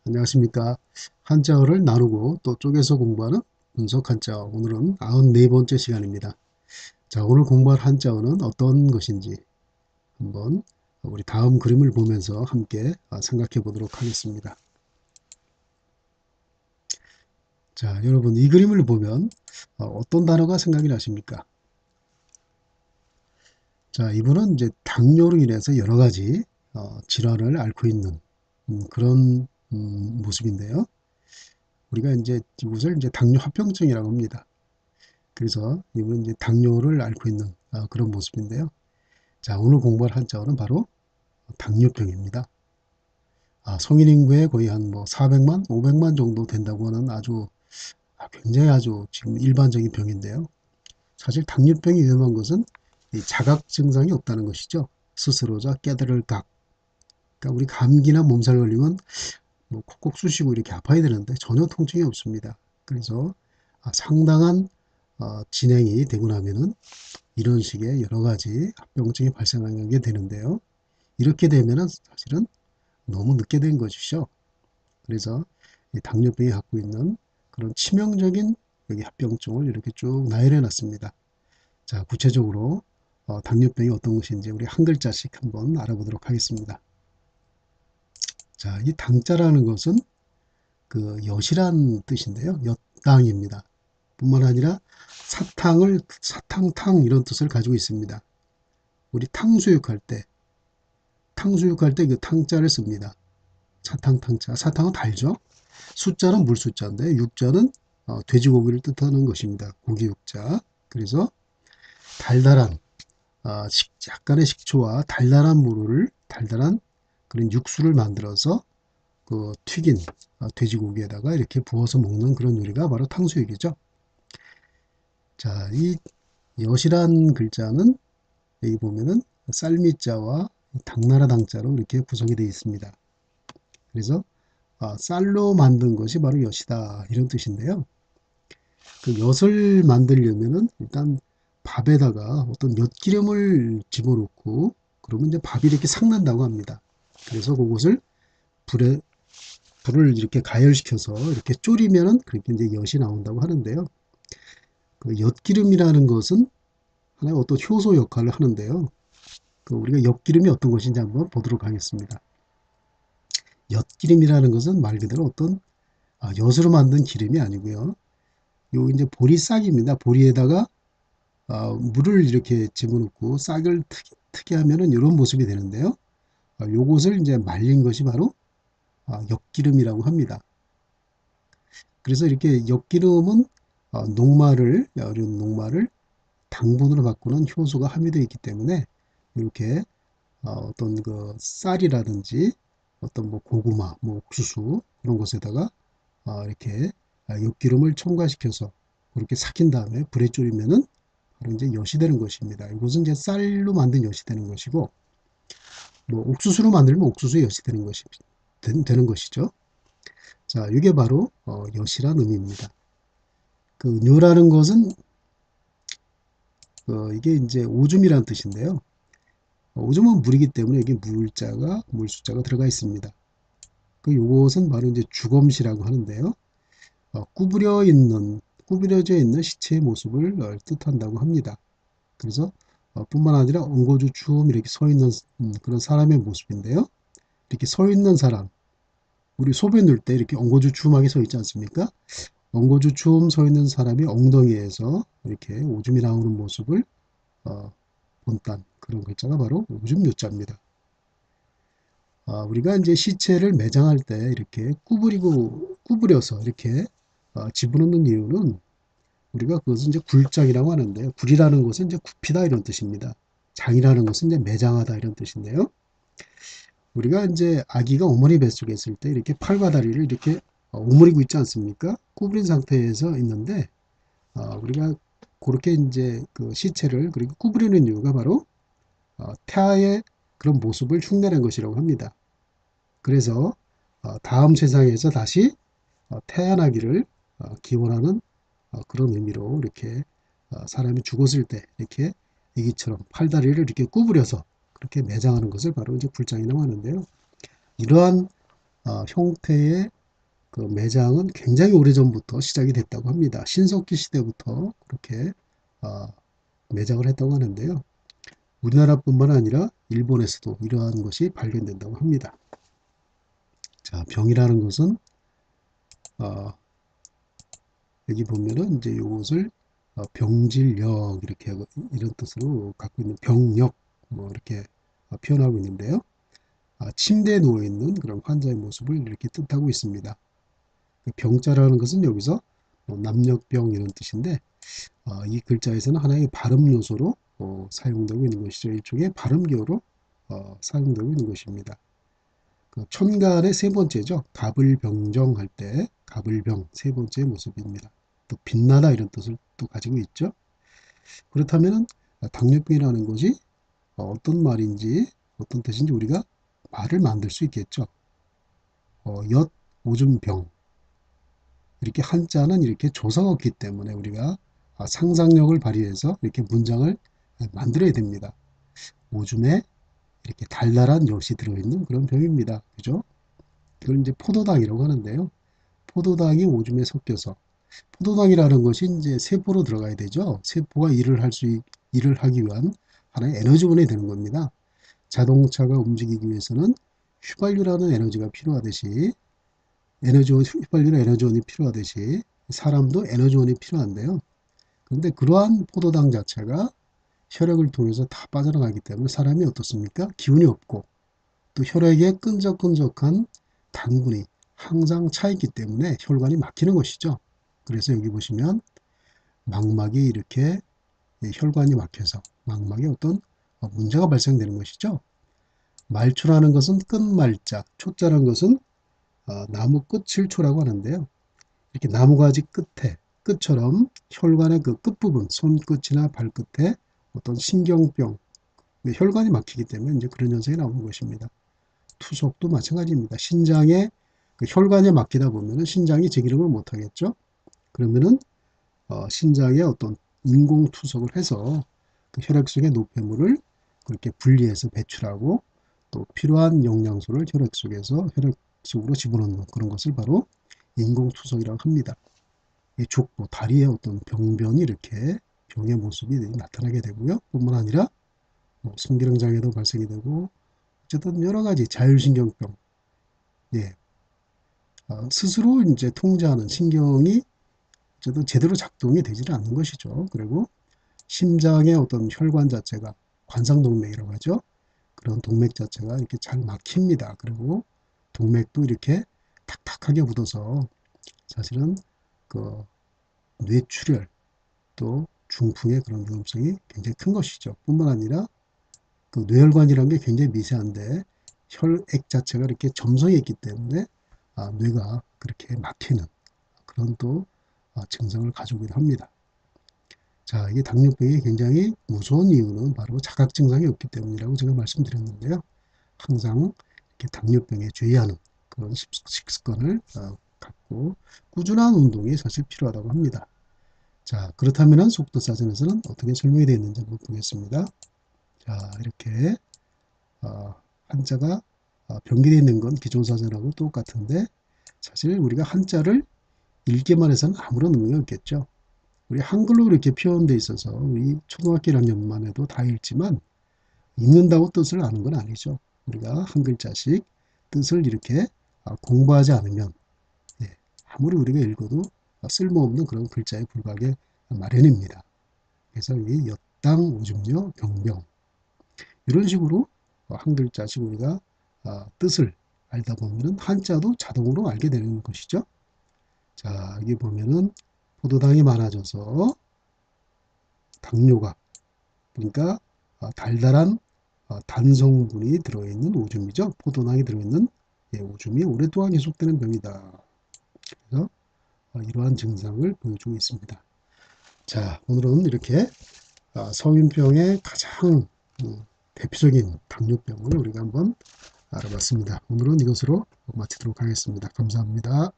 안녕하십니까. 한자어를 나누고 또 쪼개서 공부하는 분석 한자어. 오늘은 94번째 시간입니다. 자, 오늘 공부할 한자어는 어떤 것인지 한번 우리 다음 그림을 보면서 함께 생각해 보도록 하겠습니다. 자, 여러분 이 그림을 보면 어떤 단어가 생각이 나십니까? 자, 이분은 이제 당뇨로 인해서 여러 가지 질환을 앓고 있는 그런 모습인데요. 우리가 이제 이것을 이제 당뇨합병증이라고 합니다. 그래서 이분은 이제 당뇨를 앓고 있는 그런 모습인데요. 자, 오늘 공부할 한자어는 바로 당뇨병입니다. 성인 인구의 거의 한 뭐 400만, 500만 정도 된다고 하는 아주 굉장히 아주 지금 일반적인 병인데요. 사실 당뇨병이 위험한 것은 이 자각 증상이 없다는 것이죠. 스스로자 깨달을 각. 그러니까 우리 감기나 몸살 걸리면 뭐 콕콕 쑤시고 이렇게 아파야 되는데 전혀 통증이 없습니다. 그래서 상당한 진행이 되고 나면은 이런 식의 여러 가지 합병증이 발생하게 되는데요. 이렇게 되면은 사실은 너무 늦게 된 것이죠. 그래서 이 당뇨병이 갖고 있는 그런 치명적인 여기 합병증을 이렇게 쭉 나열해 놨습니다. 자, 구체적으로 당뇨병이 어떤 것인지 우리 한 글자씩 한번 알아보도록 하겠습니다. 자, 이 당자라는 것은 그 엿이란 뜻인데요. 엿당입니다. 뿐만 아니라 사탕탕 이런 뜻을 가지고 있습니다. 우리 탕수육할 때 그 탕자를 씁니다. 사탕탕자. 사탕은 달죠. 숫자는 물숫자인데 육자는 돼지고기를 뜻하는 것입니다. 고기 육자. 그래서 달달한 약간의 식초와 달달한 물을 달달한 그런 육수를 만들어서 그 튀긴 돼지고기에다가 이렇게 부어서 먹는 그런 요리가 바로 탕수육이죠. 자, 이 엿이란 글자는 여기 보면은 쌀미자와 당나라 당자로 이렇게 구성이 되어 있습니다. 그래서 쌀로 만든 것이 바로 엿이다 이런 뜻인데요. 그 엿을 만들려면은 일단 밥에다가 어떤 엿기름을 집어넣고 그러면 이제 밥이 이렇게 삭는다고 합니다. 그래서 그것을 불에 불을 이렇게 가열시켜서 이렇게 졸이면은 그렇게 이제 엿이 나온다고 하는데요. 그 엿기름이라는 것은 하나의 어떤 효소 역할을 하는데요. 그 우리가 엿기름이 어떤 것인지 한번 보도록 하겠습니다. 엿기름이라는 것은 말 그대로 어떤 엿으로 만든 기름이 아니고요. 요 이제 보리싹입니다. 보리에다가 물을 이렇게 집어넣고 싹을 트게 하면은 이런 모습이 되는데요. 요것을 이제 말린 것이 바로 엿기름이라고 합니다. 그래서 이렇게 엿기름은 어려운 녹말을 당분으로 바꾸는 효소가 함유되어 있기 때문에 이렇게 어떤 그 쌀이라든지 어떤 뭐 고구마, 뭐 옥수수 그런 것에다가 이렇게 엿기름을 첨가시켜서 그렇게 삭힌 다음에 불에 졸이면은 바로 이제 엿이 되는 것입니다. 이것은 이제 쌀로 만든 엿이 되는 것이고, 뭐 옥수수로 만들면 옥수수의 엿이 되는 것이죠. 자, 이게 바로 엿이란 의미입니다. 그 뇨라는 것은 이게 이제 오줌이라는 뜻인데요. 오줌은 물이기 때문에 여기 물숫자가 들어가 있습니다. 그 요것은 바로 이제 주검시라고 하는데요. 구부려져 있는 시체의 모습을 뜻한다고 합니다. 그래서 뿐만 아니라 엉거주춤 이렇게 서 있는 그런 사람의 모습인데요. 이렇게 서 있는 사람, 우리 소변 넣을 때 이렇게 엉거주춤하게 서 있지 않습니까? 엉거주춤 서 있는 사람이 엉덩이에서 이렇게 오줌이 나오는 모습을 어, 본딴 그런 글자가 바로 오줌 요자입니다. 우리가 이제 시체를 매장할 때 이렇게 구부려서 이렇게 집어넣는 이유는 우리가 그것은 이제 굴장이라고 하는데요. 굴이라는 것은 이제 굽히다 이런 뜻입니다. 장이라는 것은 이제 매장하다 이런 뜻인데요. 우리가 이제 아기가 어머니 뱃속에 있을 때 이렇게 팔과 다리를 이렇게 오므리고 있지 않습니까? 구부린 상태에서 있는데 우리가 그렇게 이제 그 시체를 그렇게 구부리는 이유가 바로 태아의 그런 모습을 흉내낸 것이라고 합니다. 그래서 다음 세상에서 다시 태어나기를 기원하는 그런 의미로 이렇게 사람이 죽었을 때 이렇게 애기처럼 팔다리를 이렇게 구부려서 그렇게 매장하는 것을 바로 이제 굴장이라고 하는데요. 이러한 형태의 그 매장은 굉장히 오래전부터 시작이 됐다고 합니다. 신석기 시대부터 그렇게 아, 매장을 했다고 하는데요. 우리나라뿐만 아니라 일본에서도 이러한 것이 발견된다고 합니다. 자, 병이라는 것은 어, 여기 보면은 이제 이것을 병질력 이렇게 이런 뜻으로 갖고 있는 병력 뭐 이렇게 표현하고 있는데요. 침대에 누워 있는 그런 환자의 모습을 이렇게 뜻하고 있습니다. 그 병자라는 것은 여기서 남력병 이런 뜻인데 이 글자에서는 하나의 발음 요소로 사용되고 있는 것이죠. 일종의 발음기어로 사용되고 있는 것입니다. 그 천간의 세 번째죠. 갑을병정 할 때 갑을병 세 번째 모습입니다. 또 빛나다 이런 뜻을 또 가지고 있죠. 그렇다면 당뇨병이라는 것이 어떤 말인지 어떤 뜻인지 우리가 말을 만들 수 있겠죠. 엿 오줌병 이렇게 한자는 이렇게 조사가 없기 때문에 우리가 상상력을 발휘해서 이렇게 문장을 만들어야 됩니다. 오줌에 이렇게 달달한 엿이 들어있는 그런 병입니다. 그죠? 이걸 이제 포도당이라고 하는데요. 포도당이 오줌에 섞여서 포도당이라는 것이 이제 세포로 들어가야 되죠. 세포가 일을 하기 위한 하나의 에너지원이 되는 겁니다. 자동차가 움직이기 위해서는 휘발유라는 에너지가 필요하듯이 휘발유는 에너지원이 필요하듯이 사람도 에너지원이 필요한데요. 그런데 그러한 포도당 자체가 혈액을 통해서 다 빠져나가기 때문에 사람이 어떻습니까? 기운이 없고 또 혈액에 끈적끈적한 당분이 항상 차 있기 때문에 혈관이 막히는 것이죠. 그래서 여기 보시면 망막이 이렇게 혈관이 막혀서 망막에 어떤 문제가 발생되는 것이죠. 말초라는 것은 끝말자, 초자라는 것은 나무 끝을 초라고 하는데요. 이렇게 나무가지 끝처럼 혈관의 그 끝부분, 손끝이나 발끝에 어떤 신경병, 혈관이 막히기 때문에 이제 그런 현상이 나오는 것입니다. 투석도 마찬가지입니다. 신장에 그 혈관이 막히다 보면은 신장이 제 기능을 못 하겠죠. 그러면은 신장에 어떤 인공 투석을 해서 그 혈액 속의 노폐물을 그렇게 분리해서 배출하고 또 필요한 영양소를 혈액 속으로 집어넣는 그런 것을 바로 인공 투석이라고 합니다. 이 족보, 다리의 어떤 병변이 이렇게 병의 모습이 나타나게 되고요. 뿐만 아니라 뭐 성기능 장애도 발생이 되고 어쨌든 여러 가지 자율신경병, 예, 스스로 이제 통제하는 신경이 어쨌든 제대로 작동이 되지는 않는 것이죠. 그리고 심장의 어떤 혈관 자체가 관상동맥이라고 하죠. 그런 동맥 자체가 이렇게 잘 막힙니다. 그리고 동맥도 이렇게 탁탁하게 굳어서 사실은 그 뇌출혈 또 중풍의 그런 위험성이 굉장히 큰 것이죠. 뿐만 아니라 그 뇌혈관이라는 게 굉장히 미세한데 혈액 자체가 이렇게 점성이 있기 때문에 뇌가 그렇게 막히는 그런 또 증상을 가지고기도 합니다. 자, 이게 당뇨병이 굉장히 무서운 이유는 바로 자각 증상이 없기 때문이라고 제가 말씀드렸는데요. 항상 이렇게 당뇨병에 주의하는 그런 식습관을 갖고 꾸준한 운동이 사실 필요하다고 합니다. 자, 그렇다면 속도사전에서는 어떻게 설명이 되어 있는지 한번 보겠습니다. 자, 이렇게 한자가 병기되어 있는 건 기존사전하고 똑같은데 사실 우리가 한자를 읽기만 해서는 아무런 의미가 없겠죠. 우리 한글로 이렇게 표현되어 있어서 우리 초등학교 1학년만 해도 다 읽지만 읽는다고 뜻을 아는 건 아니죠. 우리가 한 글자씩 뜻을 이렇게 공부하지 않으면 아무리 우리가 읽어도 쓸모없는 그런 글자에 불과하게 마련입니다. 그래서 이 엿당 오줌료 병병 이런 식으로 한 글자씩 우리가 뜻을 알다 보면 한자도 자동으로 알게 되는 것이죠. 자, 여기 보면은 포도당이 많아져서 당뇨가 그러니까 달달한 단성분이 들어있는 오줌이죠. 포도당이 들어있는 오줌이 오랫동안 계속되는 병이다. 그래서 이러한 증상을 보여주고 있습니다. 자, 오늘은 이렇게 성인병의 가장 대표적인 당뇨병을 우리가 한번 알아봤습니다. 오늘은 이것으로 마치도록 하겠습니다. 감사합니다.